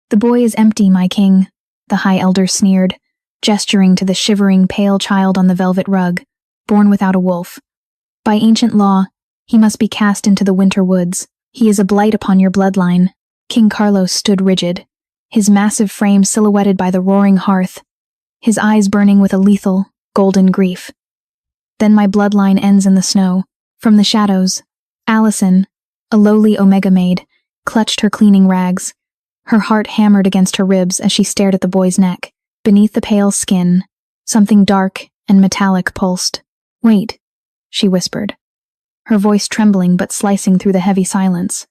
"The boy is empty, my king," the High Elder sneered, gesturing to the shivering, pale child on the velvet rug, born without a wolf. "By ancient law, he must be cast into the winter woods. He is a blight upon your bloodline." King Carlos stood rigid, his massive frame silhouetted by the roaring hearth, his eyes burning with a lethal, golden grief. "Then my bloodline ends in the snow." From the shadows, Allison, a lowly Omega maid, clutched her cleaning rags. Her heart hammered against her ribs as she stared at the boy's neck. Beneath the pale skin, something dark and metallic pulsed. "Wait," she whispered, her voice trembling but slicing through the heavy silence.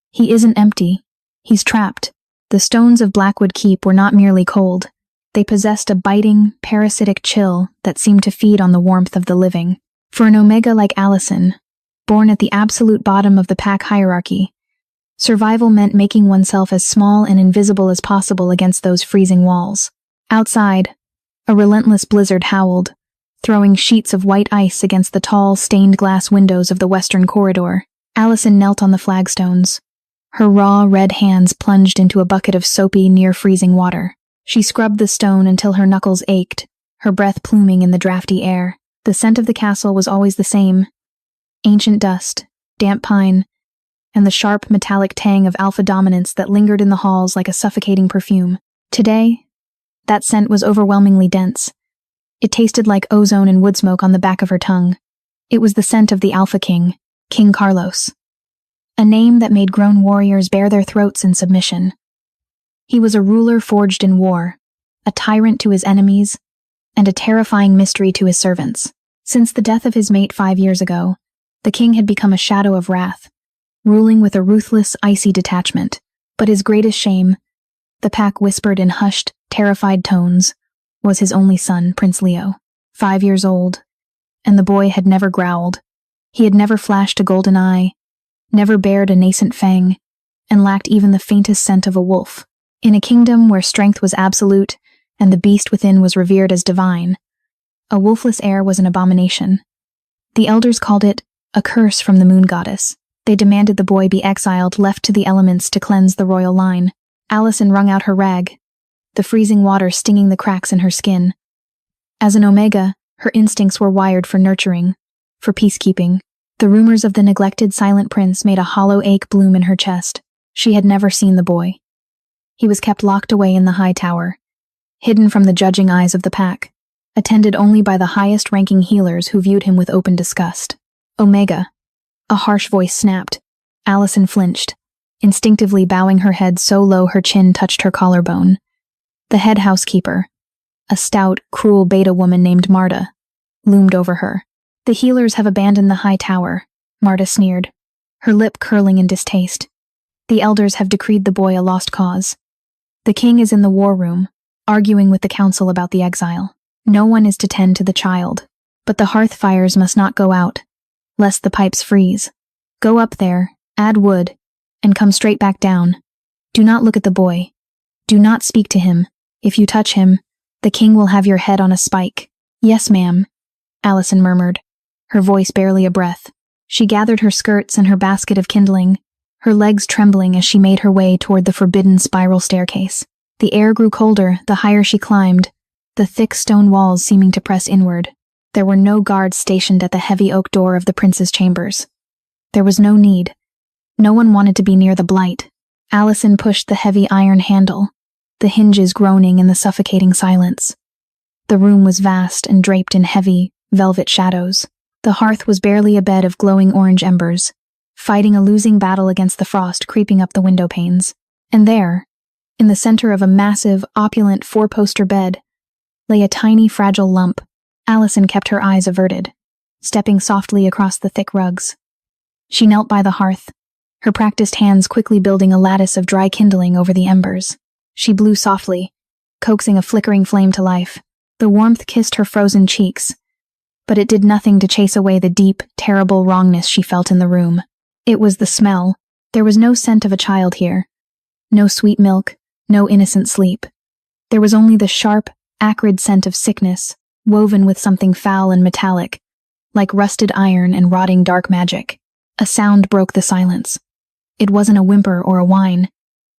"He isn't empty. He's trapped." The stones of Blackwood Keep were not merely cold. They possessed a biting, parasitic chill that seemed to feed on the warmth of the living. For an Omega like Allison, born at the absolute bottom of the pack hierarchy, survival meant making oneself as small and invisible as possible against those freezing walls. Outside, a relentless blizzard howled, throwing sheets of white ice against the tall, stained glass windows of the western corridor. Allison knelt on the flagstones, her raw, red hands plunged into a bucket of soapy, near-freezing water. She scrubbed the stone until her knuckles ached, her breath pluming in the drafty air. The scent of the castle was always the same: ancient dust, damp pine, and the sharp, metallic tang of alpha dominance that lingered in the halls like a suffocating perfume. Today, that scent was overwhelmingly dense. It tasted like ozone and wood smoke on the back of her tongue. It was the scent of the Alpha King, King Carlos. A name that made grown warriors bare their throats in submission. He was a ruler forged in war, a tyrant to his enemies, and a terrifying mystery to his servants. Since the death of his mate 5 years ago, the king had become a shadow of wrath, ruling with a ruthless, icy detachment. But his greatest shame, the pack whispered in hushed, terrified tones, was his only son, Prince Leo. 5 years old, and the boy had never growled. He had never flashed a golden eye, never bared a nascent fang, and lacked even the faintest scent of a wolf. In a kingdom where strength was absolute and the beast within was revered as divine, a wolfless heir was an abomination. The elders called it a curse from the moon goddess. They demanded the boy be exiled, left to the elements to cleanse the royal line. Allison wrung out her rag, the freezing water stinging the cracks in her skin. As an Omega, her instincts were wired for nurturing, for peacekeeping. The rumors of the neglected silent prince made a hollow ache bloom in her chest. She had never seen the boy. He was kept locked away in the high tower, hidden from the judging eyes of the pack, attended only by the highest-ranking healers who viewed him with open disgust. "Omega," a harsh voice snapped. Allison flinched, instinctively bowing her head so low her chin touched her collarbone. The head housekeeper, a stout, cruel beta woman named Marta, loomed over her. "The healers have abandoned the high tower," Marta sneered, her lip curling in distaste. "The elders have decreed the boy a lost cause. The king is in the war room, arguing with the council about the exile. No one is to tend to the child, but the hearth fires must not go out, lest the pipes freeze. Go up there, add wood, and come straight back down. Do not look at the boy. Do not speak to him. If you touch him, the king will have your head on a spike." "Yes, ma'am," Allison murmured, her voice barely a breath. She gathered her skirts and her basket of kindling, her legs trembling as she made her way toward the forbidden spiral staircase. The air grew colder the higher she climbed, the thick stone walls seeming to press inward. There were no guards stationed at the heavy oak door of the prince's chambers. There was no need. No one wanted to be near the blight. Allison pushed the heavy iron handle, the hinges groaning in the suffocating silence. The room was vast and draped in heavy, velvet shadows. The hearth was barely a bed of glowing orange embers, fighting a losing battle against the frost creeping up the window panes. And there, in the center of a massive, opulent four-poster bed, lay a tiny, fragile lump. Allison kept her eyes averted, stepping softly across the thick rugs. She knelt by the hearth, her practiced hands quickly building a lattice of dry kindling over the embers. She blew softly, coaxing a flickering flame to life. The warmth kissed her frozen cheeks, but it did nothing to chase away the deep, terrible wrongness she felt in the room. It was the smell. There was no scent of a child here. No sweet milk, no innocent sleep. There was only the sharp, acrid scent of sickness, woven with something foul and metallic, like rusted iron and rotting dark magic. A sound broke the silence. It wasn't a whimper or a whine.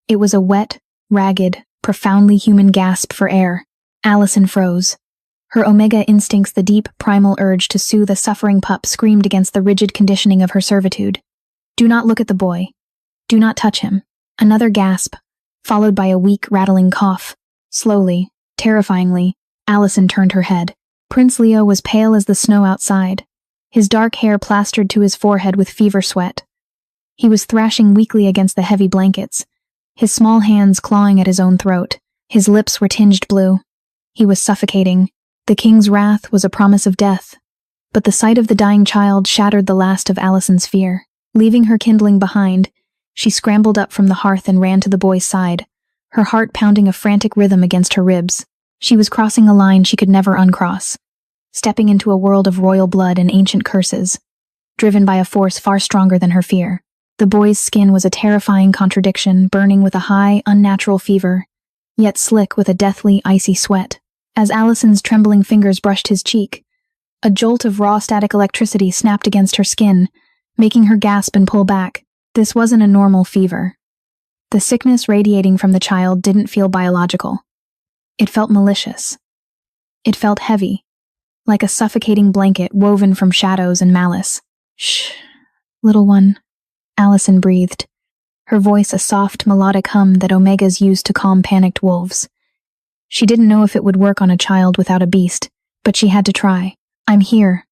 It was a wet, ragged, profoundly human gasp for air. Allison froze. Her Omega instincts, the deep, primal urge to soothe a suffering pup, screamed against the rigid conditioning of her servitude. Do not look at the boy. Do not touch him. Another gasp, followed by a weak, rattling cough. Slowly, terrifyingly, Allison turned her head. Prince Leo was pale as the snow outside, his dark hair plastered to his forehead with fever sweat. He was thrashing weakly against the heavy blankets, his small hands clawing at his own throat. His lips were tinged blue. He was suffocating. The king's wrath was a promise of death, but the sight of the dying child shattered the last of Allison's fear. Leaving her kindling behind, she scrambled up from the hearth and ran to the boy's side, her heart pounding a frantic rhythm against her ribs. She was crossing a line she could never uncross, stepping into a world of royal blood and ancient curses, driven by a force far stronger than her fear. The boy's skin was a terrifying contradiction, burning with a high, unnatural fever, yet slick with a deathly, icy sweat. As Allison's trembling fingers brushed his cheek, a jolt of raw static electricity snapped against her skin, making her gasp and pull back. This wasn't a normal fever. The sickness radiating from the child didn't feel biological. It felt malicious. It felt heavy, like a suffocating blanket woven from shadows and malice. Shh, little one, Allison breathed, her voice a soft, melodic hum that Omegas used to calm panicked wolves. She didn't know if it would work on a child without a beast, but she had to try. I'm here.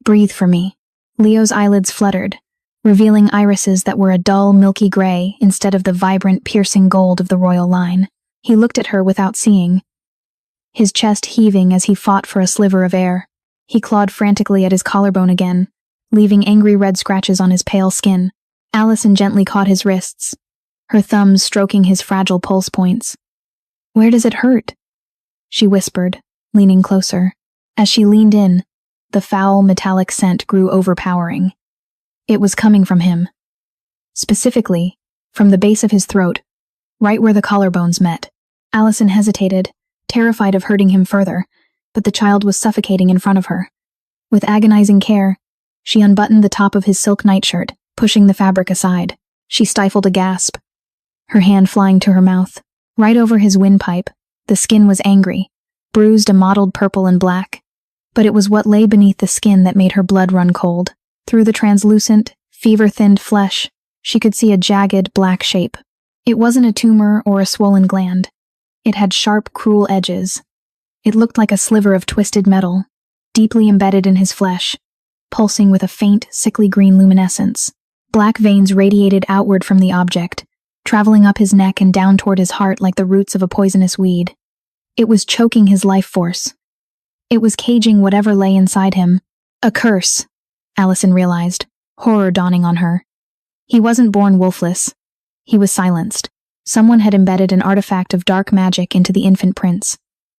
Breathe for me. Leo's eyelids fluttered, revealing irises that were a dull, milky gray instead of the vibrant, piercing gold of the royal line. He looked at her without seeing, his chest heaving as he fought for a sliver of air. He clawed frantically at his collarbone again, leaving angry red scratches on his pale skin. Allison gently caught his wrists, her thumbs stroking his fragile pulse points. Where does it hurt? She whispered, leaning closer. As she leaned in, the foul, metallic scent grew overpowering. It was coming from him. Specifically, from the base of his throat, right where the collarbones met. Allison hesitated, terrified of hurting him further, but the child was suffocating in front of her. With agonizing care, she unbuttoned the top of his silk nightshirt, pushing the fabric aside. She stifled a gasp, her hand flying to her mouth. Right over his windpipe, the skin was angry, bruised a mottled purple and black. But it was what lay beneath the skin that made her blood run cold. Through the translucent, fever-thinned flesh, she could see a jagged, black shape. It wasn't a tumor or a swollen gland. It had sharp, cruel edges. It looked like a sliver of twisted metal, deeply embedded in his flesh, pulsing with a faint, sickly green luminescence. Black veins radiated outward from the object, traveling up his neck and down toward his heart like the roots of a poisonous weed. It was choking his life force. It was caging whatever lay inside him. A curse, Allison realized, horror dawning on her. He wasn't born wolfless. He was silenced. Someone had embedded an artifact of dark magic into the infant prince,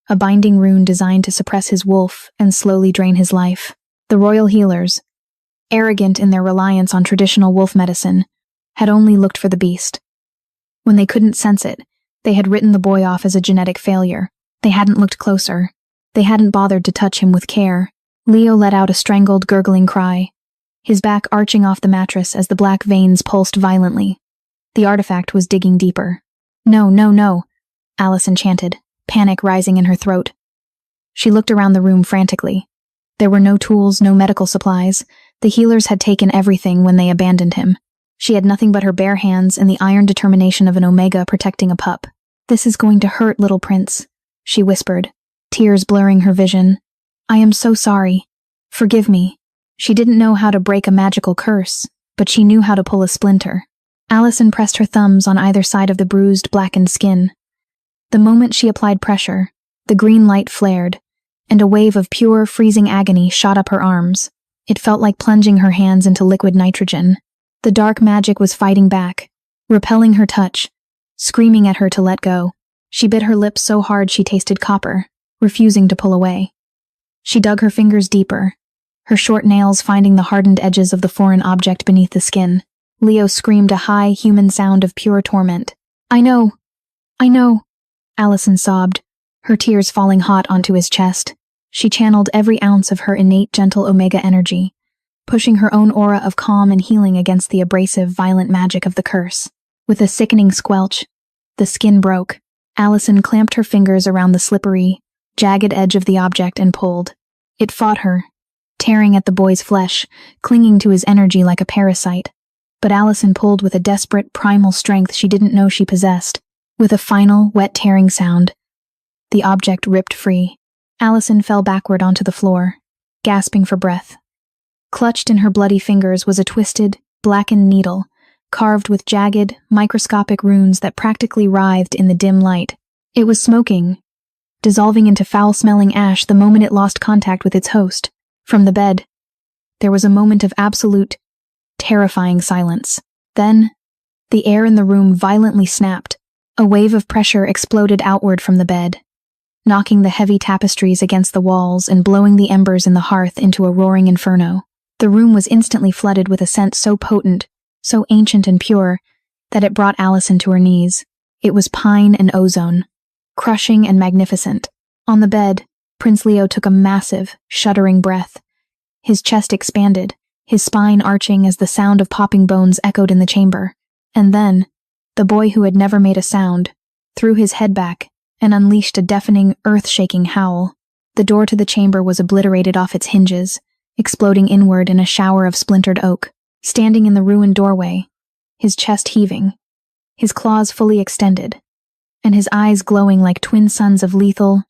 a binding rune designed to suppress his wolf and slowly drain his life. The royal healers, arrogant in their reliance on traditional wolf medicine, had only looked for the beast. When they couldn't sense it, they had written the boy off as a genetic failure. They hadn't looked closer. They hadn't bothered to touch him with care. Leo let out a strangled, gurgling cry, his back arching off the mattress as the black veins pulsed violently. The artifact was digging deeper. No, no, no, Allison chanted, panic rising in her throat. She looked around the room frantically. There were no tools, no medical supplies. The healers had taken everything when they abandoned him. She had nothing but her bare hands and the iron determination of an Omega protecting a pup. This is going to hurt, little prince, she whispered, tears blurring her vision. I am so sorry. Forgive me. She didn't know how to break a magical curse, but she knew how to pull a splinter. Allison pressed her thumbs on either side of the bruised, blackened skin. The moment she applied pressure, the green light flared, and a wave of pure, freezing agony shot up her arms. It felt like plunging her hands into liquid nitrogen. The dark magic was fighting back, repelling her touch, screaming at her to let go. She bit her lips so hard she tasted copper, refusing to pull away. She dug her fingers deeper, her short nails finding the hardened edges of the foreign object beneath the skin. Leo screamed a high, human sound of pure torment. I know, Allison sobbed, her tears falling hot onto his chest. She channeled every ounce of her innate gentle Omega energy, pushing her own aura of calm and healing against the abrasive, violent magic of the curse. With a sickening squelch, the skin broke, Allison clamped her fingers around the slippery, jagged edge of the object and pulled. It fought her, tearing at the boy's flesh, clinging to his energy like a parasite. But Allison pulled with a desperate, primal strength she didn't know she possessed. With a final, wet tearing sound, the object ripped free. Allison fell backward onto the floor, gasping for breath. Clutched in her bloody fingers was a twisted, blackened needle, carved with jagged, microscopic runes that practically writhed in the dim light. It was smoking, dissolving into foul-smelling ash the moment it lost contact with its host. From the bed, there was a moment of absolute, terrifying silence. Then, the air in the room violently snapped. A wave of pressure exploded outward from the bed, knocking the heavy tapestries against the walls and blowing the embers in the hearth into a roaring inferno. The room was instantly flooded with a scent so potent, so ancient and pure, that it brought Allison to her knees. It was pine and ozone, crushing and magnificent. On the bed, Prince Leo took a massive, shuddering breath. His chest expanded, his spine arching as the sound of popping bones echoed in the chamber. And then, the boy who had never made a sound, threw his head back and unleashed a deafening, earth-shaking howl. The door to the chamber was obliterated off its hinges, exploding inward in a shower of splintered oak. Standing in the ruined doorway, his chest heaving, his claws fully extended, and his eyes glowing like twin suns of lethal,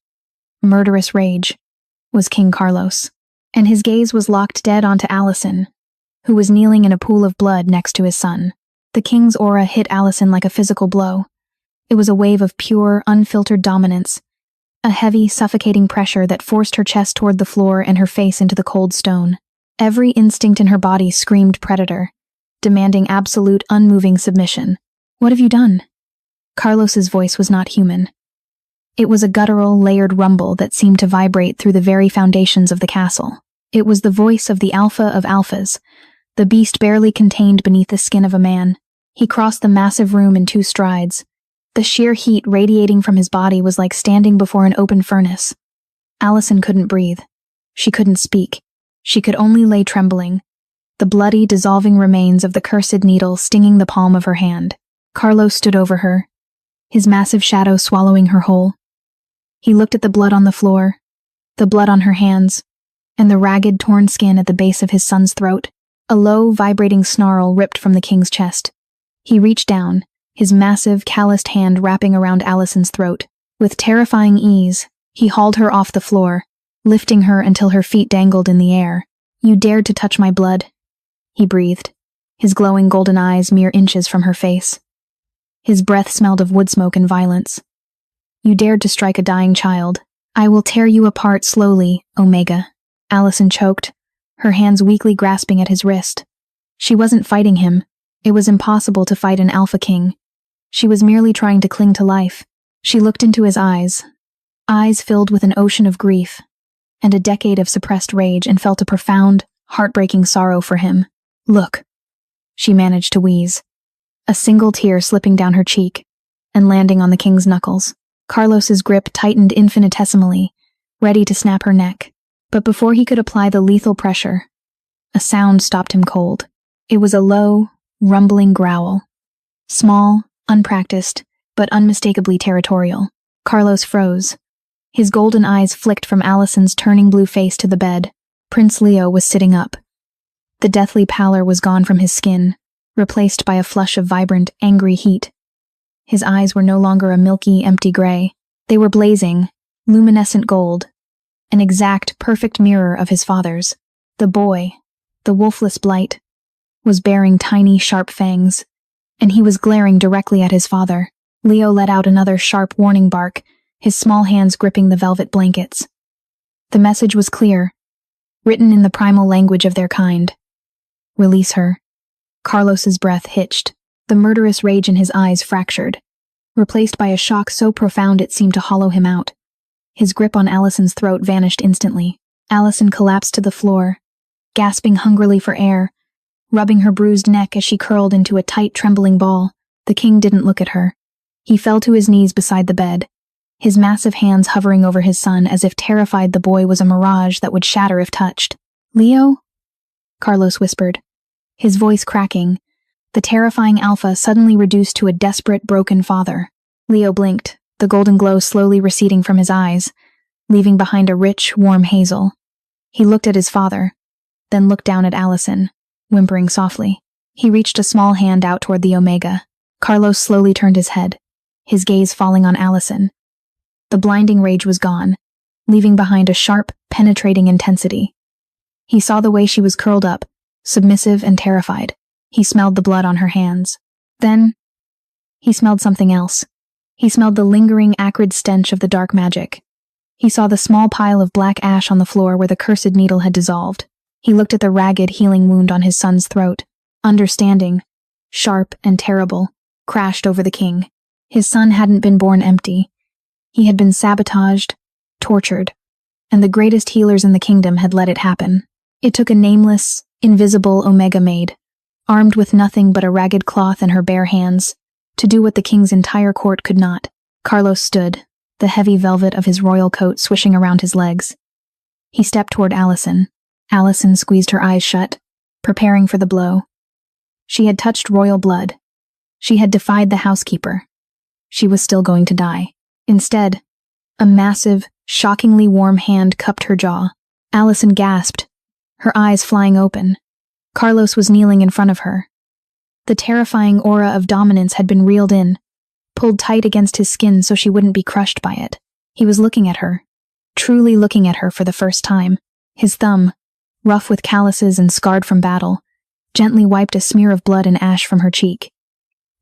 murderous rage, was King Carlos. And his gaze was locked dead onto Allison, who was kneeling in a pool of blood next to his son. The king's aura hit Allison like a physical blow. It was a wave of pure, unfiltered dominance, a heavy, suffocating pressure that forced her chest toward the floor and her face into the cold stone. Every instinct in her body screamed predator, demanding absolute, unmoving submission. "What have you done?" Carlos's voice was not human. It was a guttural, layered rumble that seemed to vibrate through the very foundations of the castle. It was the voice of the alpha of alphas, the beast barely contained beneath the skin of a man. He crossed the massive room in 2 strides. The sheer heat radiating from his body was like standing before an open furnace. Allison couldn't breathe. She couldn't speak. She could only lay trembling, the bloody, dissolving remains of the cursed needle stinging the palm of her hand. Carlos stood over her, his massive shadow swallowing her whole. He looked at the blood on the floor, the blood on her hands, and the ragged, torn skin at the base of his son's throat. A low, vibrating snarl ripped from the king's chest. He reached down, his massive, calloused hand wrapping around Allison's throat. With terrifying ease, he hauled her off the floor, lifting her until her feet dangled in the air. "You dared to touch my blood," he breathed, his glowing golden eyes mere inches from her face. His breath smelled of wood smoke and violence. "You dared to strike a dying child. I will tear you apart slowly, Omega." Allison choked, her hands weakly grasping at his wrist. She wasn't fighting him. It was impossible to fight an Alpha King. She was merely trying to cling to life. She looked into his eyes filled with an ocean of grief and a decade of suppressed rage, and felt a profound, heartbreaking sorrow for him. "Look," she managed to wheeze, a single tear slipping down her cheek and landing on the king's knuckles. Carlos's grip tightened infinitesimally, ready to snap her neck. But before he could apply the lethal pressure, a sound stopped him cold. It was a low, rumbling growl. Small, unpracticed, but unmistakably territorial. Carlos froze. His golden eyes flicked from Allison's turning blue face to the bed. Prince Leo was sitting up. The deathly pallor was gone from his skin, replaced by a flush of vibrant, angry heat. His eyes were no longer a milky, empty gray. They were blazing, luminescent gold, an exact, perfect mirror of his father's. The boy, the Wolfless blight, was bearing tiny, sharp fangs, and he was glaring directly at his father. Leo let out another sharp warning bark, his small hands gripping the velvet blankets. The message was clear, written in the primal language of their kind. "Release her." Carlos's breath hitched, the murderous rage in his eyes fractured, replaced by a shock so profound it seemed to hollow him out. His grip on Allison's throat vanished instantly. Allison collapsed to the floor, gasping hungrily for air, rubbing her bruised neck as she curled into a tight, trembling ball. The king didn't look at her. He fell to his knees beside the bed, his massive hands hovering over his son as if terrified the boy was a mirage that would shatter if touched. "Leo?" Carlos whispered, his voice cracking, the terrifying Alpha suddenly reduced to a desperate, broken father. Leo blinked, the golden glow slowly receding from his eyes, leaving behind a rich, warm hazel. He looked at his father, then looked down at Allison, whimpering softly. He reached a small hand out toward the Omega. Carlos slowly turned his head, his gaze falling on Allison. The blinding rage was gone, leaving behind a sharp, penetrating intensity. He saw the way she was curled up, submissive and terrified. He smelled the blood on her hands. Then, he smelled something else. He smelled the lingering, acrid stench of the dark magic. He saw the small pile of black ash on the floor where the cursed needle had dissolved. He looked at the ragged, healing wound on his son's throat. Understanding, sharp and terrible, crashed over the king. His son hadn't been born empty. He had been sabotaged, tortured, and the greatest healers in the kingdom had let it happen. It took a nameless, invisible Omega Maid, armed with nothing but a ragged cloth in her bare hands, to do what the king's entire court could not. Carlos stood, the heavy velvet of his royal coat swishing around his legs. He stepped toward Allison. Allison squeezed her eyes shut, preparing for the blow. She had touched royal blood. She had defied the housekeeper. She was still going to die. Instead, a massive, shockingly warm hand cupped her jaw. Allison gasped, her eyes flying open. Carlos was kneeling in front of her. The terrifying aura of dominance had been reeled in, pulled tight against his skin so she wouldn't be crushed by it. He was looking at her, truly looking at her for the first time. His thumb, rough with calluses and scarred from battle, gently wiped a smear of blood and ash from her cheek.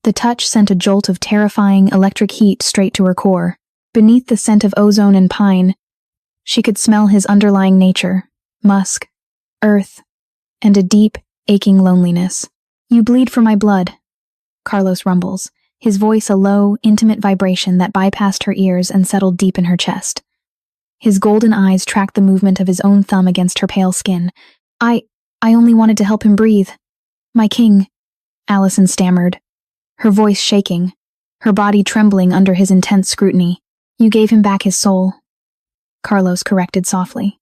The touch sent a jolt of terrifying electric heat straight to her core. Beneath the scent of ozone and pine, she could smell his underlying nature, musk, earth, and a deep, aching loneliness. "You bleed for my blood," Carlos rumbles, his voice a low, intimate vibration that bypassed her ears and settled deep in her chest. His golden eyes tracked the movement of his own thumb against her pale skin. I only wanted to help him breathe. My king," Allison stammered, her voice shaking, her body trembling under his intense scrutiny. "You gave him back his soul," Carlos corrected softly.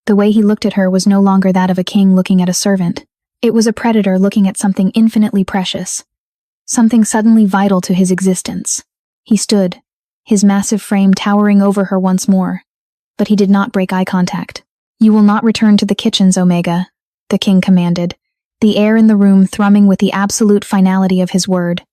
The way he looked at her was no longer that of a king looking at a servant. It was a predator looking at something infinitely precious, something suddenly vital to his existence. He stood, his massive frame towering over her once more, but he did not break eye contact. "You will not return to the kitchens, Omega," the king commanded, the air in the room thrumming with the absolute finality of his word.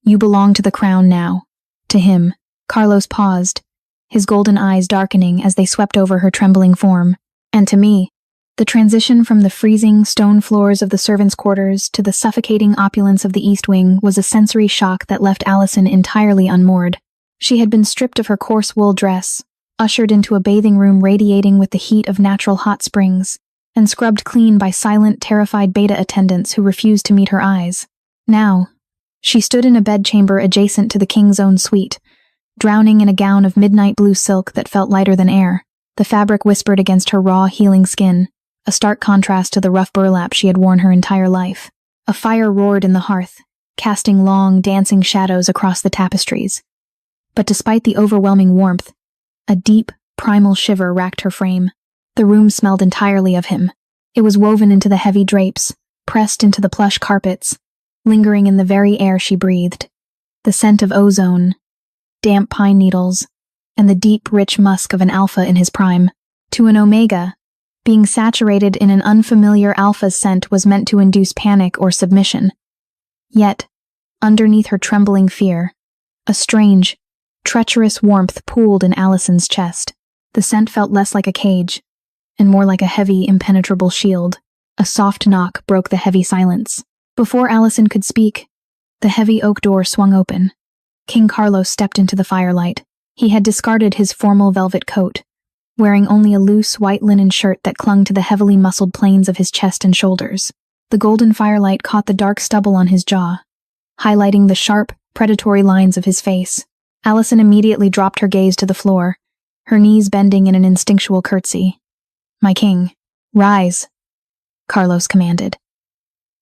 "You belong to the crown now." To him, Carlos paused, his golden eyes darkening as they swept over her trembling form. And to me, the transition from the freezing stone floors of the servants' quarters to the suffocating opulence of the East Wing was a sensory shock that left Allison entirely unmoored. She had been stripped of her coarse wool dress, ushered into a bathing room radiating with the heat of natural hot springs, and scrubbed clean by silent, terrified beta attendants who refused to meet her eyes. Now, she stood in a bedchamber adjacent to the king's own suite, drowning in a gown of midnight blue silk that felt lighter than air. The fabric whispered against her raw, healing skin, a stark contrast to the rough burlap she had worn her entire life. A fire roared in the hearth, casting long, dancing shadows across the tapestries. But despite the overwhelming warmth, a deep, primal shiver racked her frame. The room smelled entirely of him. It was woven into the heavy drapes, pressed into the plush carpets, lingering in the very air she breathed. The scent of ozone, damp pine needles, and the deep, rich musk of an alpha in his prime. To an Omega, being saturated in an unfamiliar alpha's scent was meant to induce panic or submission. Yet, underneath her trembling fear, a strange, treacherous warmth pooled in Allison's chest. The scent felt less like a cage, and more like a heavy, impenetrable shield. A soft knock broke the heavy silence. Before Allison could speak, the heavy oak door swung open. King Carlos stepped into the firelight. He had discarded his formal velvet coat, wearing only a loose white linen shirt that clung to the heavily muscled planes of his chest and shoulders. The golden firelight caught the dark stubble on his jaw, highlighting the sharp, predatory lines of his face. Allison immediately dropped her gaze to the floor, her knees bending in an instinctual curtsy. "My king, rise," Carlos commanded.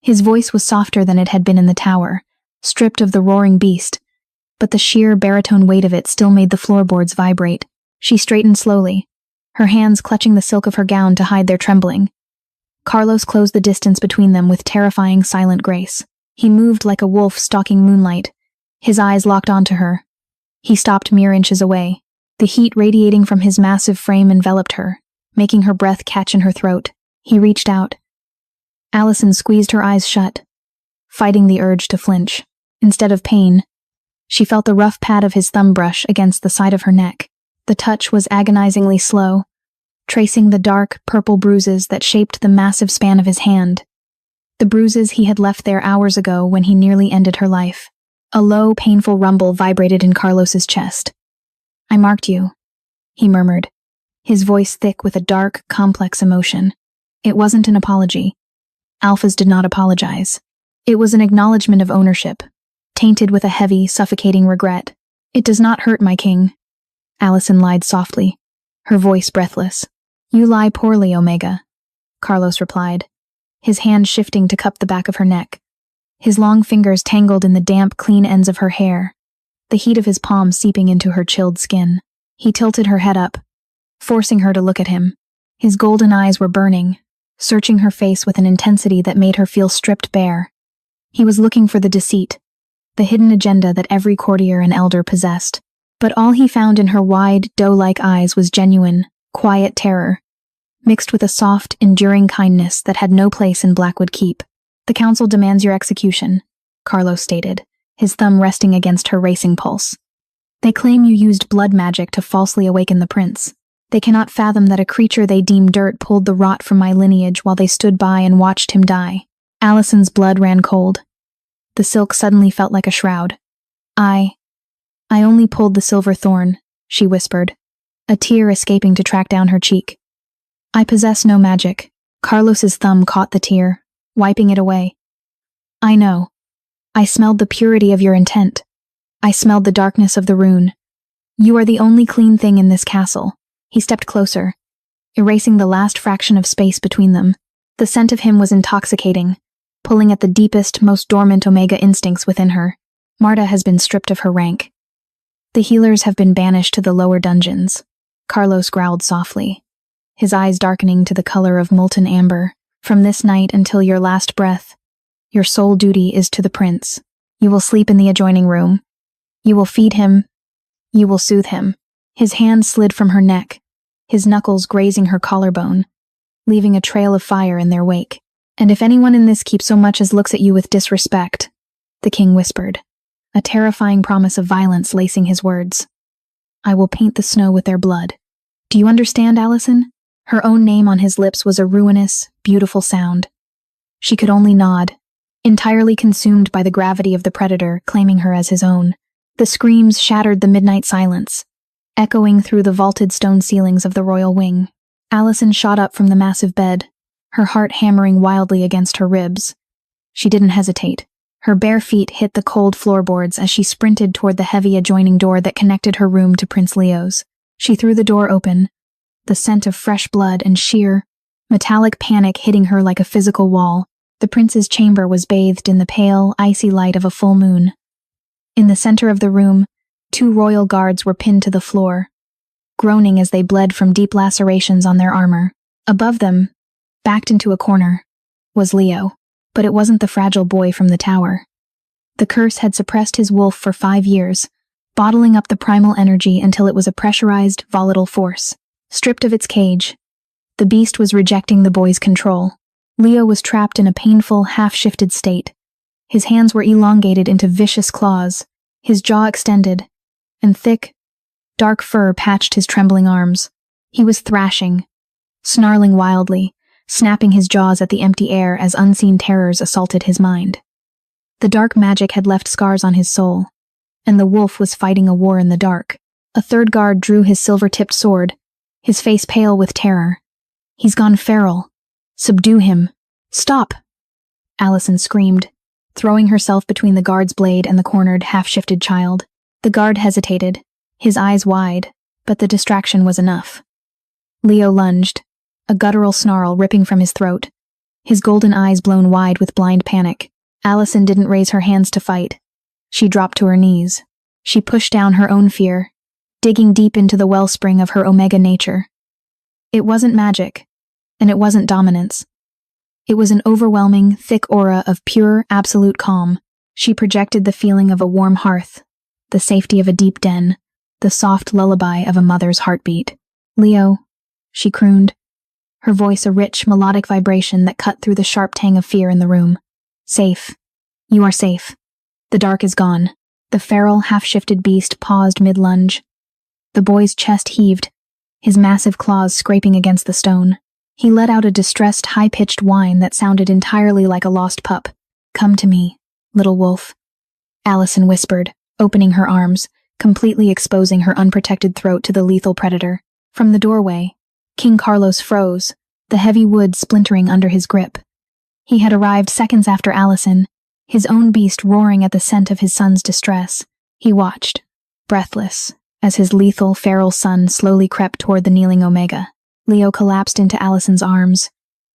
His voice was softer than it had been in the tower, stripped of the roaring beast, but the sheer baritone weight of it still made the floorboards vibrate. She straightened slowly, her hands clutching the silk of her gown to hide their trembling. Carlos closed the distance between them with terrifying, silent grace. He moved like a wolf stalking moonlight, his eyes locked onto her, He stopped mere inches away. The heat radiating from his massive frame enveloped her, making her breath catch in her throat. He reached out. Allison squeezed her eyes shut, fighting the urge to flinch. Instead of pain, she felt the rough pad of his thumb brush against the side of her neck. The touch was agonizingly slow, tracing the dark, purple bruises that shaped the massive span of his hand. The bruises he had left there hours ago when he nearly ended her life. A low, painful rumble vibrated in Carlos's chest. "I marked you," he murmured, his voice thick with a dark, complex emotion. It wasn't an apology. Alphas did not apologize. It was an acknowledgement of ownership, tainted with a heavy, suffocating regret. "It does not hurt, my king," Allison lied softly, her voice breathless. "You lie poorly, Omega," Carlos replied, his hand shifting to cup the back of her neck. His long fingers tangled in the damp, clean ends of her hair, the heat of his palm seeping into her chilled skin. He tilted her head up, forcing her to look at him. His golden eyes were burning, searching her face with an intensity that made her feel stripped bare. He was looking for the deceit, the hidden agenda that every courtier and elder possessed. But all he found in her wide, doe-like eyes was genuine, quiet terror, mixed with a soft, enduring kindness that had no place in Blackwood Keep. "The council demands your execution," Carlos stated, his thumb resting against her racing pulse. "They claim you used blood magic to falsely awaken the prince. They cannot fathom that a creature they deem dirt pulled the rot from my lineage while they stood by and watched him die." Allison's blood ran cold. The silk suddenly felt like a shroud. I only pulled the silver thorn," she whispered, a tear escaping to track down her cheek. "I possess no magic." Carlos's thumb caught the tear, wiping it away. "I know. I smelled the purity of your intent. I smelled the darkness of the rune. You are the only clean thing in this castle." He stepped closer, erasing the last fraction of space between them. The scent of him was intoxicating, pulling at the deepest, most dormant Omega instincts within her. "Marta has been stripped of her rank. The healers have been banished to the lower dungeons," Carlos growled softly, his eyes darkening to the color of molten amber. "From this night until your last breath, your sole duty is to the prince. You will sleep in the adjoining room. You will feed him. You will soothe him." His hand slid from her neck, his knuckles grazing her collarbone, leaving a trail of fire in their wake. "And if anyone in this keep so much as looks at you with disrespect," the king whispered, a terrifying promise of violence lacing his words, "I will paint the snow with their blood." "Do you understand, Allison?" Her own name on his lips was a ruinous, beautiful sound. She could only nod, entirely consumed by the gravity of the predator claiming her as his own. The screams shattered the midnight silence, echoing through the vaulted stone ceilings of the royal wing. Allison shot up from the massive bed, her heart hammering wildly against her ribs. She didn't hesitate. Her bare feet hit the cold floorboards as she sprinted toward the heavy adjoining door that connected her room to Prince Leo's. She threw the door open, the scent of fresh blood and sheer, metallic panic hitting her like a physical wall. The prince's chamber was bathed in the pale, icy light of a full moon. In the center of the room, 2 royal guards were pinned to the floor, groaning as they bled from deep lacerations on their armor. Above them, backed into a corner, was Leo. But it wasn't the fragile boy from the tower. The curse had suppressed his wolf for 5 years, bottling up the primal energy until it was a pressurized, volatile force. Stripped of its cage, the beast was rejecting the boy's control. Leo was trapped in a painful, half-shifted state. His hands were elongated into vicious claws, his jaw extended, and thick, dark fur patched his trembling arms. He was thrashing, snarling wildly, snapping his jaws at the empty air as unseen terrors assaulted his mind. The dark magic had left scars on his soul, and the wolf was fighting a war in the dark. A third guard drew his silver-tipped sword, his face pale with terror. "He's gone feral. Subdue him. Stop!" Allison screamed, throwing herself between the guard's blade and the cornered, half-shifted child. The guard hesitated, his eyes wide, but the distraction was enough. Leo lunged, a guttural snarl ripping from his throat, his golden eyes blown wide with blind panic. Allison didn't raise her hands to fight. She dropped to her knees. She pushed down her own fear, digging deep into the wellspring of her Omega nature. It wasn't magic, and it wasn't dominance. It was an overwhelming, thick aura of pure, absolute calm. She projected the feeling of a warm hearth, the safety of a deep den, the soft lullaby of a mother's heartbeat. "Leo," she crooned, her voice a rich, melodic vibration that cut through the sharp tang of fear in the room. "Safe. You are safe. The dark is gone." The feral, half-shifted beast paused mid-lunge. The boy's chest heaved, his massive claws scraping against the stone. He let out a distressed, high-pitched whine that sounded entirely like a lost pup. "Come to me, little wolf," Allison whispered, opening her arms, completely exposing her unprotected throat to the lethal predator. From the doorway, King Carlos froze, the heavy wood splintering under his grip. He had arrived seconds after Allison, his own beast roaring at the scent of his son's distress. He watched, breathless, as his lethal, feral son slowly crept toward the kneeling Omega. Leo collapsed into Allison's arms,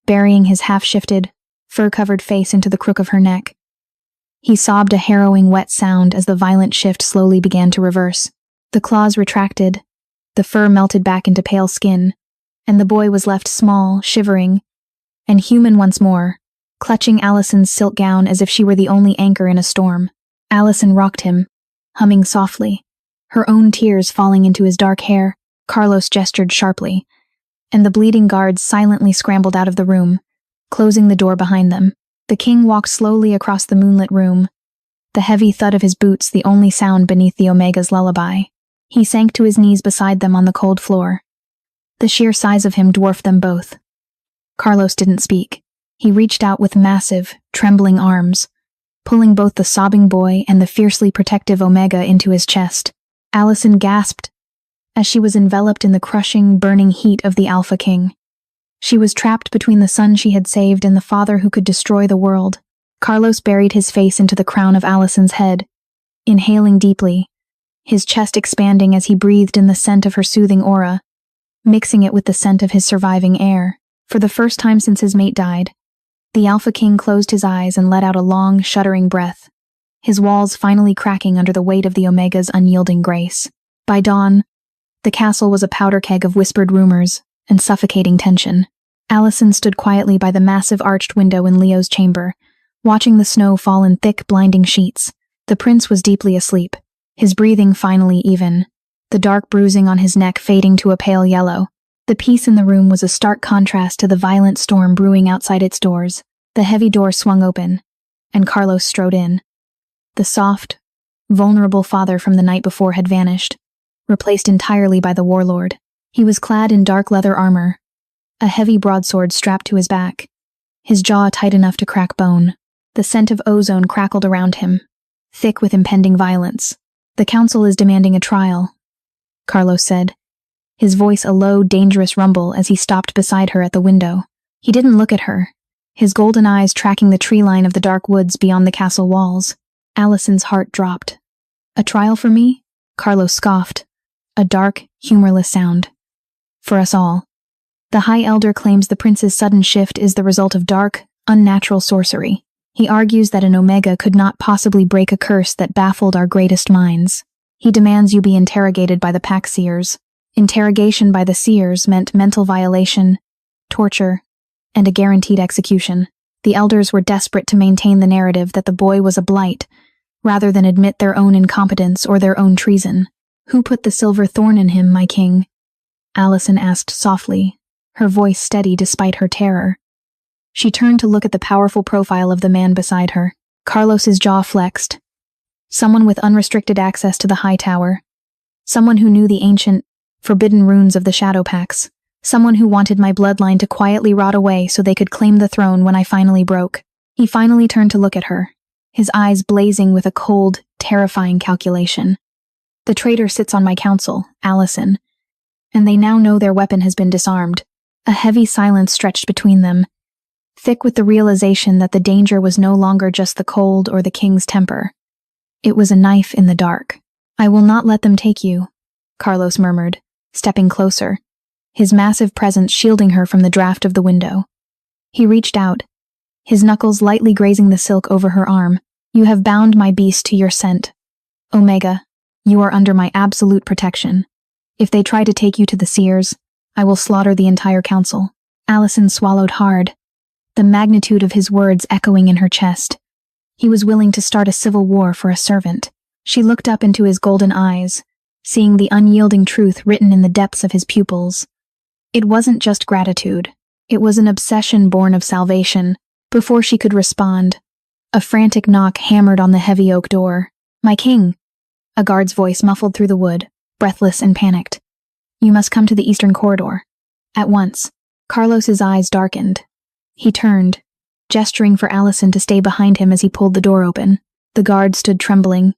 burying his half-shifted, fur-covered face into the crook of her neck. He sobbed a harrowing wet sound as the violent shift slowly began to reverse. The claws retracted, the fur melted back into pale skin, and the boy was left small, shivering, and human once more, clutching Allison's silk gown as if she were the only anchor in a storm. Allison rocked him, humming softly, her own tears falling into his dark hair. Carlos gestured sharply, and the bleeding guards silently scrambled out of the room, closing the door behind them. The king walked slowly across the moonlit room, the heavy thud of his boots the only sound beneath the Omega's lullaby. He sank to his knees beside them on the cold floor. The sheer size of him dwarfed them both. Carlos didn't speak. He reached out with massive, trembling arms, pulling both the sobbing boy and the fiercely protective Omega into his chest. Allison gasped as she was enveloped in the crushing, burning heat of the Alpha King. She was trapped between the son she had saved and the father who could destroy the world. Carlos buried his face into the crown of Allison's head, inhaling deeply, his chest expanding as he breathed in the scent of her soothing aura, mixing it with the scent of his surviving heir. For the first time since his mate died, the Alpha King closed his eyes and let out a long, shuddering breath, his walls finally cracking under the weight of the Omega's unyielding grace. By dawn, the castle was a powder keg of whispered rumors and suffocating tension. Allison stood quietly by the massive arched window in Leo's chamber, watching the snow fall in thick, blinding sheets. The prince was deeply asleep, his breathing finally even, the dark bruising on his neck fading to a pale yellow. The peace in the room was a stark contrast to the violent storm brewing outside its doors. The heavy door swung open, and Carlos strode in. The soft, vulnerable father from the night before had vanished, replaced entirely by the warlord. He was clad in dark leather armor, a heavy broadsword strapped to his back, his jaw tight enough to crack bone. The scent of ozone crackled around him, thick with impending violence. "The council is demanding a trial," Carlos said, his voice a low, dangerous rumble as he stopped beside her at the window. He didn't look at her, his golden eyes tracking the tree line of the dark woods beyond the castle walls. Allison's heart dropped. "A trial for me?" Carlos scoffed, a dark, humorless sound. "For us all. The High Elder claims the prince's sudden shift is the result of dark, unnatural sorcery. He argues that an Omega could not possibly break a curse that baffled our greatest minds. He demands you be interrogated by the pack seers. Interrogation by the seers meant mental violation, torture, and a guaranteed execution. The elders were desperate to maintain the narrative that the boy was a blight, rather than admit their own incompetence or their own treason. "Who put the silver thorn in him, my king?" Allison asked softly, her voice steady despite her terror. She turned to look at the powerful profile of the man beside her. Carlos's jaw flexed. Someone with unrestricted access to the high tower. Someone who knew the ancient, forbidden runes of the shadow packs. Someone who wanted my bloodline to quietly rot away so they could claim the throne when I finally broke. He finally turned to look at her, his eyes blazing with a cold, terrifying calculation. "The traitor sits on my council, Allison, and they now know their weapon has been disarmed." A heavy silence stretched between them, thick with the realization that the danger was no longer just the cold or the king's temper. It was a knife in the dark. "I will not let them take you," Carlos murmured, stepping closer, his massive presence shielding her from the draft of the window. He reached out, his knuckles lightly grazing the silk over her arm. "You have bound my beast to your scent. Omega, you are under my absolute protection. If they try to take you to the seers, I will slaughter the entire council." Allison swallowed hard, the magnitude of his words echoing in her chest. He was willing to start a civil war for a servant. She looked up into his golden eyes, seeing the unyielding truth written in the depths of his pupils. It wasn't just gratitude. It was an obsession born of salvation. Before she could respond, a frantic knock hammered on the heavy oak door. "My king!" A guard's voice muffled through the wood, breathless and panicked. "You must come to the eastern corridor. At once." Carlos's eyes darkened. He turned, gesturing for Allison to stay behind him as he pulled the door open. The guard stood trembling,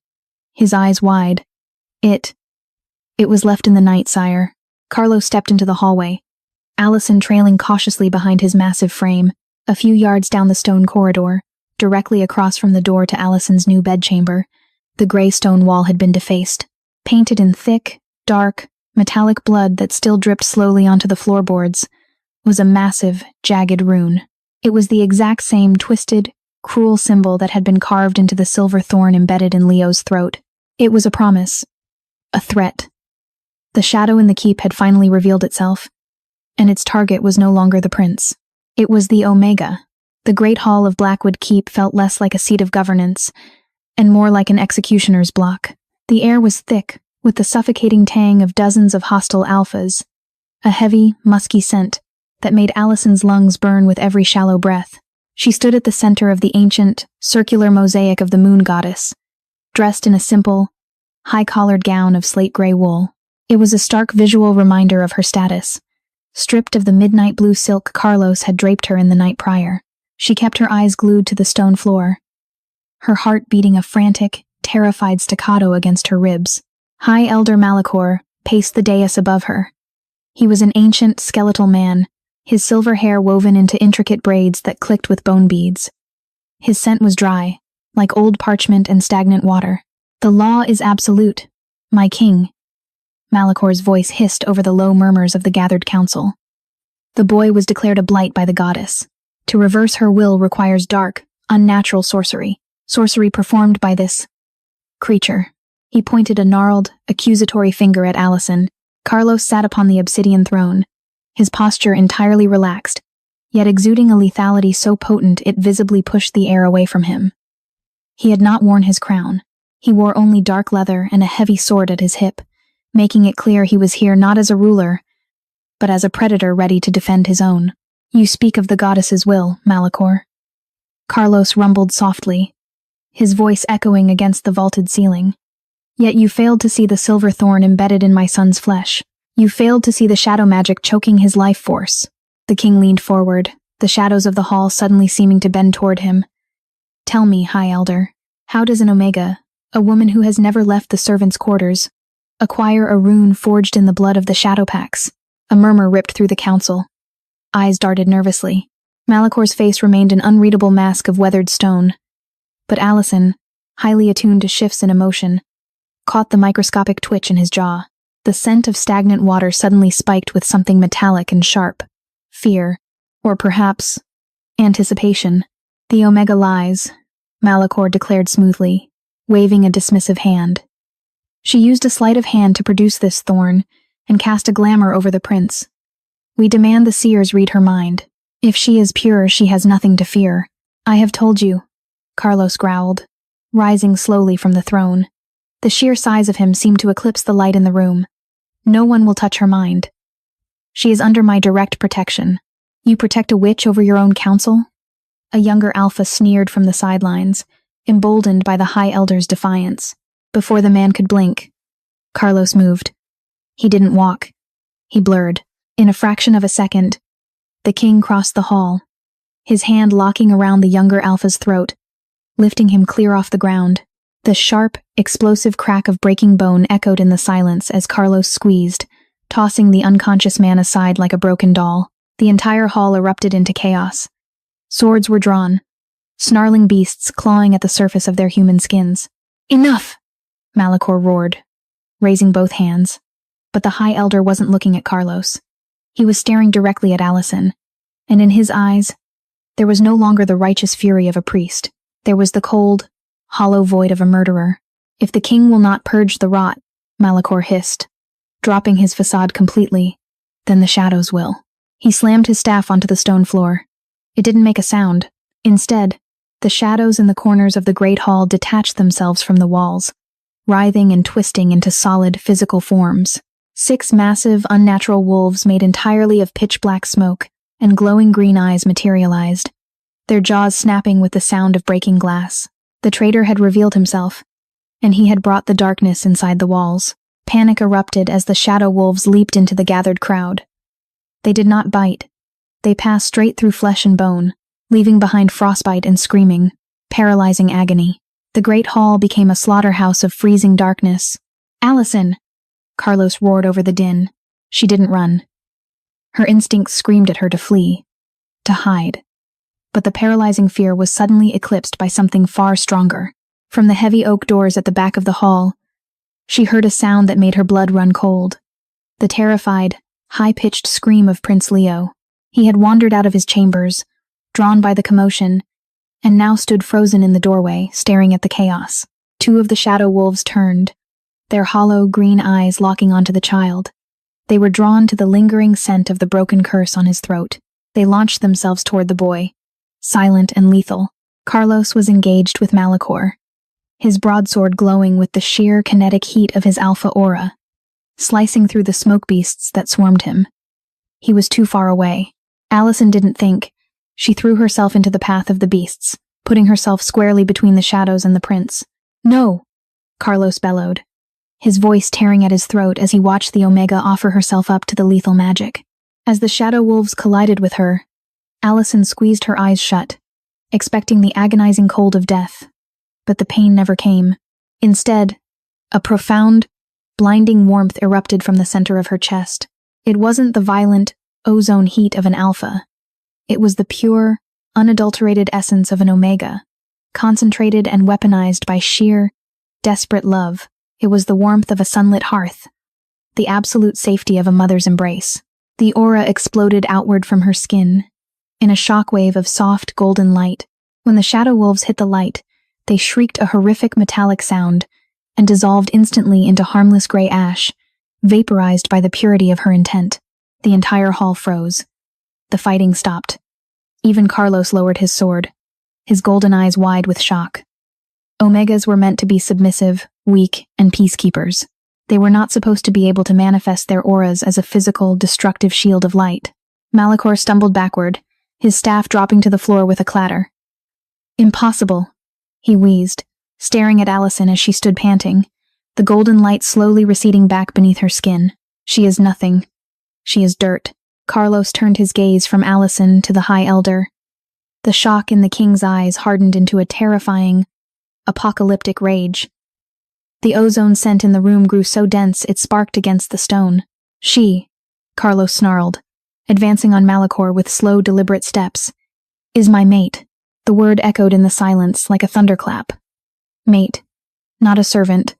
his eyes wide. It was left in the night, sire." Carlos stepped into the hallway, Allison trailing cautiously behind his massive frame, a few yards down the stone corridor, directly across from the door to Allison's new bedchamber. The gray stone wall had been defaced, painted in thick, dark, metallic blood that still dripped slowly onto the floorboards. Was a massive, jagged rune. It was the exact same twisted, cruel symbol that had been carved into the silver thorn embedded in Leo's throat. It was a promise. A threat. The shadow in the keep had finally revealed itself, and its target was no longer the prince. It was the Omega. The great hall of Blackwood Keep felt less like a seat of governance, and more like an executioner's block. The air was thick, with the suffocating tang of dozens of hostile alphas, a heavy, musky scent that made Allison's lungs burn with every shallow breath. She stood at the center of the ancient, circular mosaic of the moon goddess, dressed in a simple, high-collared gown of slate-gray wool. It was a stark visual reminder of her status. Stripped of the midnight blue silk Carlos had draped her in the night prior, she kept her eyes glued to the stone floor, her heart beating a frantic, terrified staccato against her ribs. High Elder Malachor paced the dais above her. He was an ancient, skeletal man, his silver hair woven into intricate braids that clicked with bone beads. His scent was dry, like old parchment and stagnant water. "The law is absolute, my king," Malachor's voice hissed over the low murmurs of the gathered council. The boy was declared a blight by the goddess. To reverse her will requires dark, unnatural sorcery performed by this creature. He pointed a gnarled, accusatory finger at Allison. Carlos sat upon the obsidian throne, his posture entirely relaxed, yet exuding a lethality so potent it visibly pushed the air away from him. He had not worn his crown. He wore only dark leather and a heavy sword at his hip, making it clear he was here not as a ruler, but as a predator ready to defend his own. "You speak of the goddess's will, Malachor." Carlos rumbled softly, his voice echoing against the vaulted ceiling. "Yet you failed to see the silver thorn embedded in my son's flesh. You failed to see the shadow magic choking his life force." The king leaned forward, the shadows of the hall suddenly seeming to bend toward him. "Tell me, High Elder, how does an Omega, a woman who has never left the servants' quarters, acquire a rune forged in the blood of the Shadowpacks?" A murmur ripped through the council. Eyes darted nervously. Malachor's face remained an unreadable mask of weathered stone. But Allison, highly attuned to shifts in emotion, caught the microscopic twitch in his jaw. The scent of stagnant water suddenly spiked with something metallic and sharp. Fear, or perhaps anticipation. "The Omega lies," Malachor declared smoothly, waving a dismissive hand. "She used a sleight of hand to produce this thorn and cast a glamour over the prince. We demand the seers read her mind. If she is pure, she has nothing to fear." "I have told you," Carlos growled, rising slowly from the throne. The sheer size of him seemed to eclipse the light in the room. "No one will touch her mind. She is under my direct protection." "You protect a witch over your own council?" A younger alpha sneered from the sidelines, emboldened by the High Elder's defiance. Before the man could blink, Carlos moved. He didn't walk. He blurred. In a fraction of a second, the king crossed the hall, his hand locking around the younger alpha's throat, lifting him clear off the ground. The sharp, explosive crack of breaking bone echoed in the silence as Carlos squeezed, tossing the unconscious man aside like a broken doll. The entire hall erupted into chaos. Swords were drawn, snarling beasts clawing at the surface of their human skins. "Enough!" Malachor roared, raising both hands. But the High Elder wasn't looking at Carlos. He was staring directly at Allison, and in his eyes, there was no longer the righteous fury of a priest. There was the cold, hollow void of a murderer. "If the king will not purge the rot," Malachor hissed, dropping his facade completely, "then the shadows will." He slammed his staff onto the stone floor. It didn't make a sound. Instead, the shadows in the corners of the great hall detached themselves from the walls, writhing and twisting into solid physical forms. 6 massive, unnatural wolves made entirely of pitch-black smoke and glowing green eyes materialized, their jaws snapping with the sound of breaking glass. The traitor had revealed himself, and he had brought the darkness inside the walls. Panic erupted as the shadow wolves leaped into the gathered crowd. They did not bite. They passed straight through flesh and bone, leaving behind frostbite and screaming, paralyzing agony. The great hall became a slaughterhouse of freezing darkness. "Allison!" Carlos roared over the din. She didn't run. Her instincts screamed at her to flee, to hide. But the paralyzing fear was suddenly eclipsed by something far stronger. From the heavy oak doors at the back of the hall, she heard a sound that made her blood run cold. The terrified, high-pitched scream of Prince Leo. He had wandered out of his chambers, drawn by the commotion, and now stood frozen in the doorway, staring at the chaos. 2 of the shadow wolves turned, their hollow green eyes locking onto the child. They were drawn to the lingering scent of the broken curse on his throat. They launched themselves toward the boy, silent and lethal. Carlos was engaged with Malachor, his broadsword glowing with the sheer kinetic heat of his alpha aura, slicing through the smoke beasts that swarmed him. He was too far away. Allison didn't think. She threw herself into the path of the beasts, putting herself squarely between the shadows and the prince. "No!" Carlos bellowed, his voice tearing at his throat as he watched the Omega offer herself up to the lethal magic. As the shadow wolves collided with her, Allison squeezed her eyes shut, expecting the agonizing cold of death. But the pain never came. Instead, a profound, blinding warmth erupted from the center of her chest. It wasn't the violent, ozone heat of an alpha. It was the pure, unadulterated essence of an omega, concentrated and weaponized by sheer, desperate love. It was the warmth of a sunlit hearth, the absolute safety of a mother's embrace. The aura exploded outward from her skin, in a shockwave of soft, golden light. When the shadow wolves hit the light, they shrieked a horrific metallic sound and dissolved instantly into harmless gray ash, vaporized by the purity of her intent. The entire hall froze. The fighting stopped. Even Carlos lowered his sword, his golden eyes wide with shock. Omegas were meant to be submissive, weak, and peacekeepers. They were not supposed to be able to manifest their auras as a physical, destructive shield of light. Malachor stumbled backward, his staff dropping to the floor with a clatter. "Impossible," he wheezed, staring at Allison as she stood panting, the golden light slowly receding back beneath her skin. "She is nothing. She is dirt." Carlos turned his gaze from Allison to the High Elder. The shock in the king's eyes hardened into a terrifying, apocalyptic rage. The ozone scent in the room grew so dense it sparked against the stone. "She," Carlos snarled, advancing on Malachor with slow, deliberate steps, "is my mate." The word echoed in the silence like a thunderclap. Mate. Not a servant.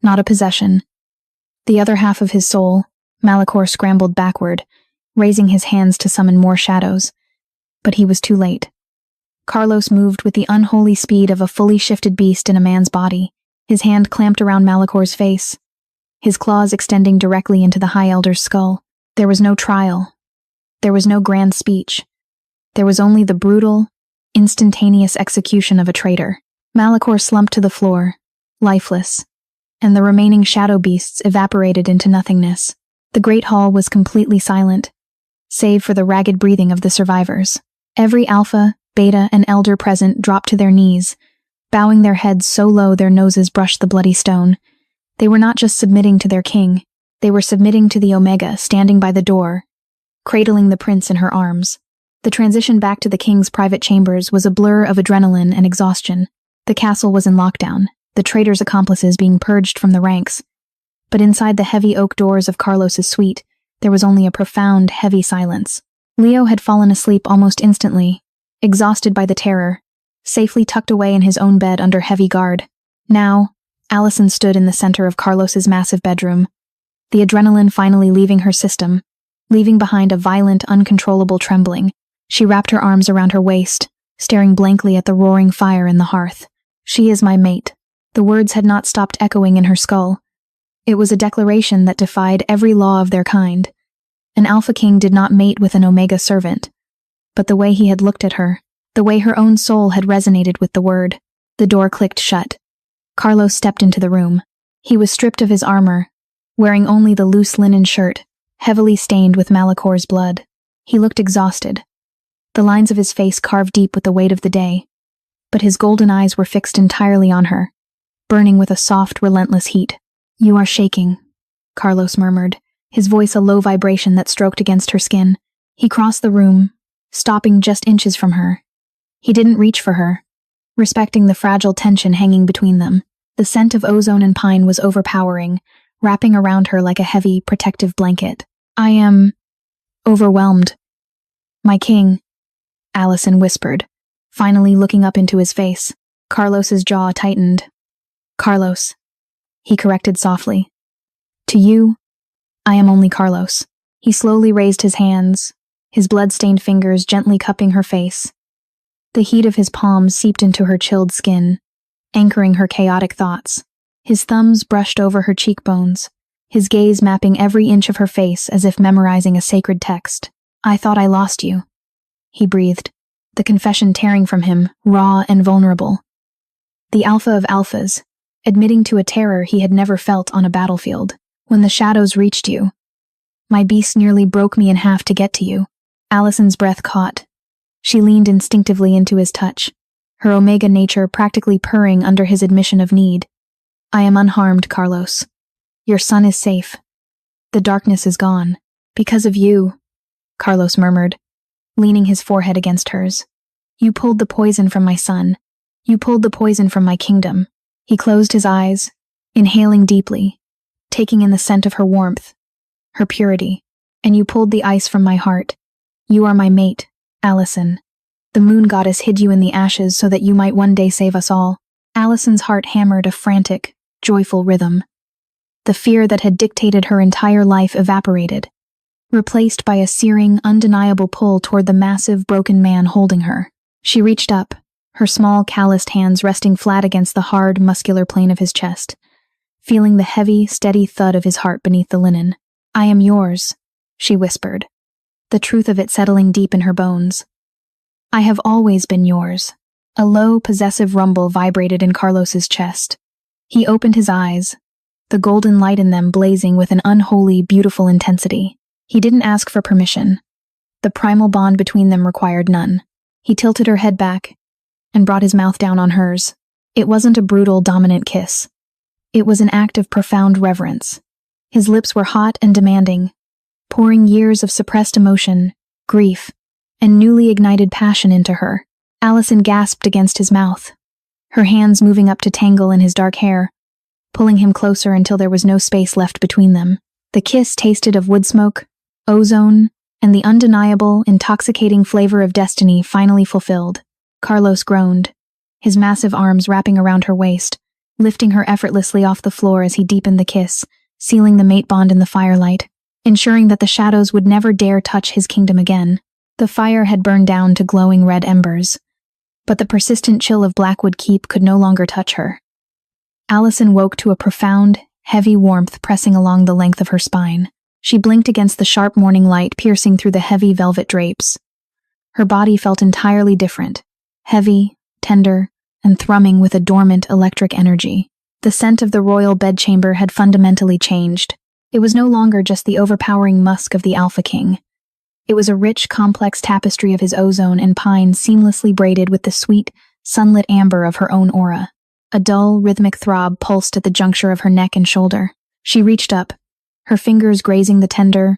Not a possession. The other half of his soul, Malachor scrambled backward, raising his hands to summon more shadows. But he was too late. Carlos moved with the unholy speed of a fully shifted beast in a man's body, his hand clamped around Malachor's face, his claws extending directly into the High Elder's skull. There was no trial. There was no grand speech. There was only the brutal, instantaneous execution of a traitor. Malachor slumped to the floor, lifeless, and the remaining shadow beasts evaporated into nothingness. The great hall was completely silent, save for the ragged breathing of the survivors. Every alpha, beta, and elder present dropped to their knees, bowing their heads so low their noses brushed the bloody stone. They were not just submitting to their king, they were submitting to the Omega standing by the door, cradling the prince in her arms. The transition back to the king's private chambers was a blur of adrenaline and exhaustion. The castle was in lockdown, the traitor's accomplices being purged from the ranks. But inside the heavy oak doors of Carlos's suite, there was only a profound, heavy silence. Leo had fallen asleep almost instantly, exhausted by the terror, safely tucked away in his own bed under heavy guard. Now, Allison stood in the center of Carlos's massive bedroom, the adrenaline finally leaving her system, leaving behind a violent, uncontrollable trembling. She wrapped her arms around her waist, staring blankly at the roaring fire in the hearth. "She is my mate." The words had not stopped echoing in her skull. It was a declaration that defied every law of their kind. An Alpha King did not mate with an Omega servant. But the way he had looked at her, the way her own soul had resonated with the word. The door clicked shut. Carlos stepped into the room. He was stripped of his armor, wearing only the loose linen shirt, heavily stained with Malakor's blood. He looked exhausted, the lines of his face carved deep with the weight of the day, but his golden eyes were fixed entirely on her, burning with a soft, relentless heat. "You are shaking," Carlos murmured, his voice a low vibration that stroked against her skin. He crossed the room, stopping just inches from her. He didn't reach for her, respecting the fragile tension hanging between them. The scent of ozone and pine was overpowering, wrapping around her like a heavy, protective blanket. "I am overwhelmed, my king," Allison whispered, finally looking up into his face. Carlos's jaw tightened. "Carlos," he corrected softly. "To you, I am only Carlos." He slowly raised his hands, his blood-stained fingers gently cupping her face. The heat of his palms seeped into her chilled skin, anchoring her chaotic thoughts. His thumbs brushed over her cheekbones, his gaze mapping every inch of her face as if memorizing a sacred text. "I thought I lost you," he breathed, the confession tearing from him, raw and vulnerable. The alpha of alphas, admitting to a terror he had never felt on a battlefield. "When the shadows reached you, my beast nearly broke me in half to get to you." Allison's breath caught. She leaned instinctively into his touch, her omega nature practically purring under his admission of need. "I am unharmed, Carlos. Your son is safe. The darkness is gone. Because of you," Carlos murmured, leaning his forehead against hers. "You pulled the poison from my son. You pulled the poison from my kingdom." He closed his eyes, inhaling deeply, taking in the scent of her warmth, her purity. "And you pulled the ice from my heart. You are my mate, Allison. The moon goddess hid you in the ashes so that you might one day save us all." Allison's heart hammered a frantic, joyful rhythm. The fear that had dictated her entire life evaporated, replaced by a searing, undeniable pull toward the massive, broken man holding her. She reached up, her small, calloused hands resting flat against the hard, muscular plane of his chest, feeling the heavy, steady thud of his heart beneath the linen. "I am yours," she whispered, the truth of it settling deep in her bones. "I have always been yours." A low, possessive rumble vibrated in Carlos's chest. He opened his eyes, the golden light in them blazing with an unholy, beautiful intensity. He didn't ask for permission. The primal bond between them required none. He tilted her head back and brought his mouth down on hers. It wasn't a brutal, dominant kiss. It was an act of profound reverence. His lips were hot and demanding, pouring years of suppressed emotion, grief, and newly ignited passion into her. Allison gasped against his mouth, her hands moving up to tangle in his dark hair, pulling him closer until there was no space left between them. The kiss tasted of wood smoke, ozone, and the undeniable, intoxicating flavor of destiny finally fulfilled. Carlos groaned, his massive arms wrapping around her waist, lifting her effortlessly off the floor as he deepened the kiss, sealing the mate bond in the firelight, ensuring that the shadows would never dare touch his kingdom again. The fire had burned down to glowing red embers, but the persistent chill of Blackwood Keep could no longer touch her. Allison woke to a profound, heavy warmth pressing along the length of her spine. She blinked against the sharp morning light piercing through the heavy velvet drapes. Her body felt entirely different, heavy, tender, and thrumming with a dormant electric energy. The scent of the royal bedchamber had fundamentally changed. It was no longer just the overpowering musk of the Alpha King. It was a rich, complex tapestry of his ozone and pine seamlessly braided with the sweet, sunlit amber of her own aura. A dull, rhythmic throb pulsed at the juncture of her neck and shoulder. She reached up, her fingers grazing the tender,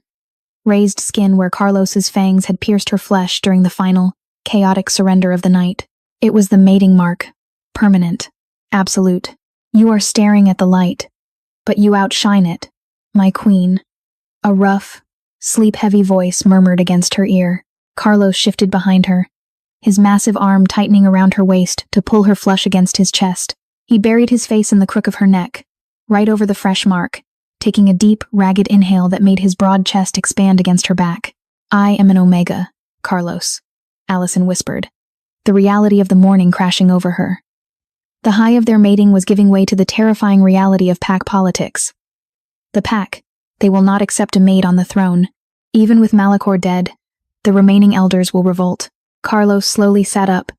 raised skin where Carlos's fangs had pierced her flesh during the final, chaotic surrender of the night. It was the mating mark, permanent, absolute. "You are staring at the light, but you outshine it, my queen." A rough, sleep-heavy voice murmured against her ear. Carlos shifted behind her, his massive arm tightening around her waist to pull her flush against his chest. He buried his face in the crook of her neck, right over the fresh mark, taking a deep, ragged inhale that made his broad chest expand against her back. "I am an Omega, Carlos," Allison whispered, the reality of the morning crashing over her. The high of their mating was giving way to the terrifying reality of pack politics. The pack, they will not accept a maid on the throne. Even with Malachor dead, the remaining elders will revolt. Carlos slowly sat up,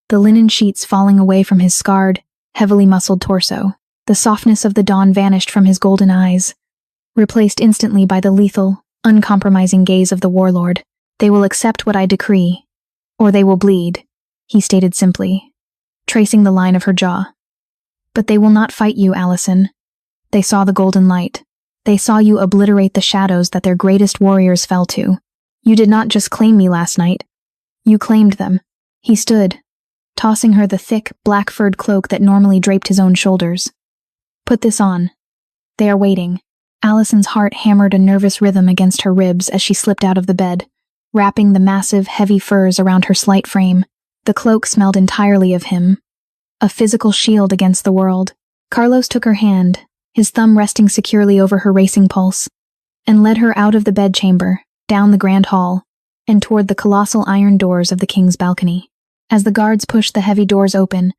the linen sheets falling away from his scarred, heavily muscled torso. The softness of the dawn vanished from his golden eyes, replaced instantly by the lethal, uncompromising gaze of the warlord. "They will accept what I decree, or they will bleed," he stated simply, tracing the line of her jaw. "But they will not fight you, Allison." They saw the golden light. They saw you obliterate the shadows that their greatest warriors fell to. "You did not just claim me last night. You claimed them." He stood, tossing her the thick, black-furred cloak that normally draped his own shoulders. "Put this on. They are waiting." Allison's heart hammered a nervous rhythm against her ribs as she slipped out of the bed, wrapping the massive, heavy furs around her slight frame. The cloak smelled entirely of him, a physical shield against the world. Carlos took her hand, his thumb resting securely over her racing pulse, and led her out of the bedchamber, down the grand hall, and toward the colossal iron doors of the king's balcony. As the guards pushed the heavy doors open,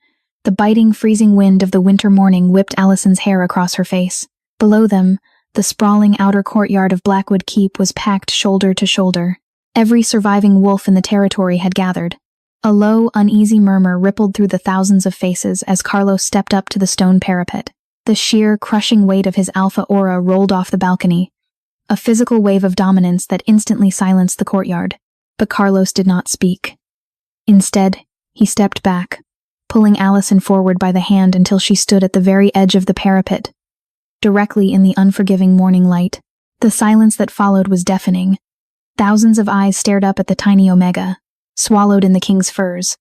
the biting, freezing wind of the winter morning whipped Allison's hair across her face. Below them, the sprawling outer courtyard of Blackwood Keep was packed shoulder to shoulder. Every surviving wolf in the territory had gathered. A low, uneasy murmur rippled through the thousands of faces as Carlos stepped up to the stone parapet. The sheer, crushing weight of his alpha aura rolled off the balcony, a physical wave of dominance that instantly silenced the courtyard. But Carlos did not speak. Instead, he stepped back, pulling Allison forward by the hand until she stood at the very edge of the parapet, directly in the unforgiving morning light. The silence that followed was deafening. Thousands of eyes stared up at the tiny Omega, swallowed in the king's furs,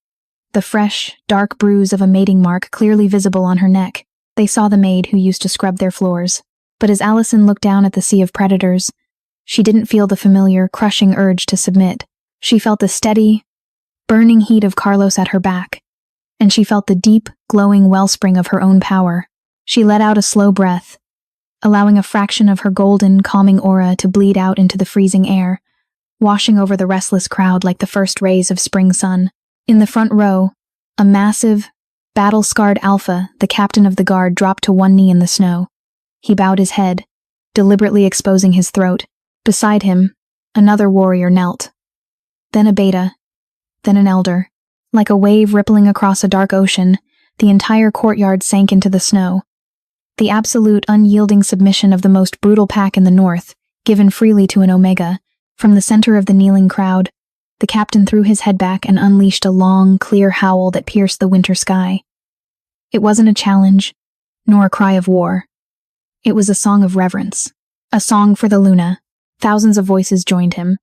the fresh, dark bruise of a mating mark clearly visible on her neck. They saw the maid who used to scrub their floors. But as Allison looked down at the sea of predators, she didn't feel the familiar, crushing urge to submit. She felt the steady, burning heat of Carlos at her back, and she felt the deep, glowing wellspring of her own power. She let out a slow breath, allowing a fraction of her golden, calming aura to bleed out into the freezing air, washing over the restless crowd like the first rays of spring sun. In the front row, a massive, battle-scarred alpha, the captain of the guard, dropped to one knee in the snow. He bowed his head, deliberately exposing his throat. Beside him, another warrior knelt. Then a beta, then an elder. Like a wave rippling across a dark ocean, the entire courtyard sank into the snow. The absolute, unyielding submission of the most brutal pack in the north, given freely to an Omega. From the center of the kneeling crowd, the captain threw his head back and unleashed a long, clear howl that pierced the winter sky. It wasn't a challenge, nor a cry of war. It was a song of reverence, a song for the Luna. Thousands of voices joined him,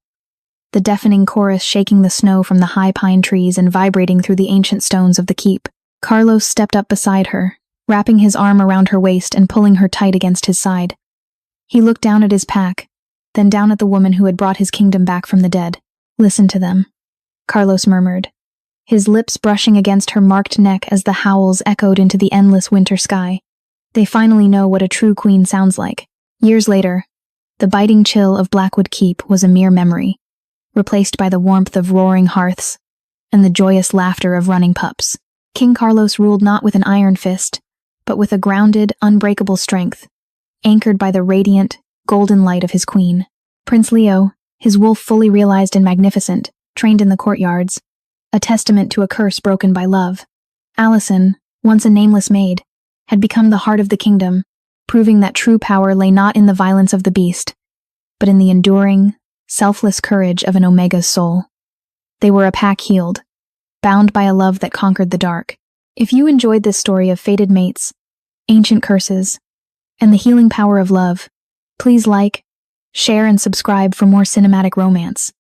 the deafening chorus shaking the snow from the high pine trees and vibrating through the ancient stones of the keep. Carlos stepped up beside her, wrapping his arm around her waist and pulling her tight against his side. He looked down at his pack, then down at the woman who had brought his kingdom back from the dead. "Listen to them," Carlos murmured, his lips brushing against her marked neck as the howls echoed into the endless winter sky. "They finally know what a true queen sounds like." Years later, the biting chill of Blackwood Keep was a mere memory, replaced by the warmth of roaring hearths and the joyous laughter of running pups. King Carlos ruled not with an iron fist, but with a grounded, unbreakable strength, anchored by the radiant, golden light of his queen. Prince Leo, his wolf fully realized and magnificent, trained in the courtyards, a testament to a curse broken by love. Allison, once a nameless maid, had become the heart of the kingdom, proving that true power lay not in the violence of the beast, but in the enduring, selfless courage of an Omega's soul. They were a pack healed, bound by a love that conquered the dark. If you enjoyed this story of fated mates, ancient curses, and the healing power of love, please like, share, and subscribe for more cinematic romance.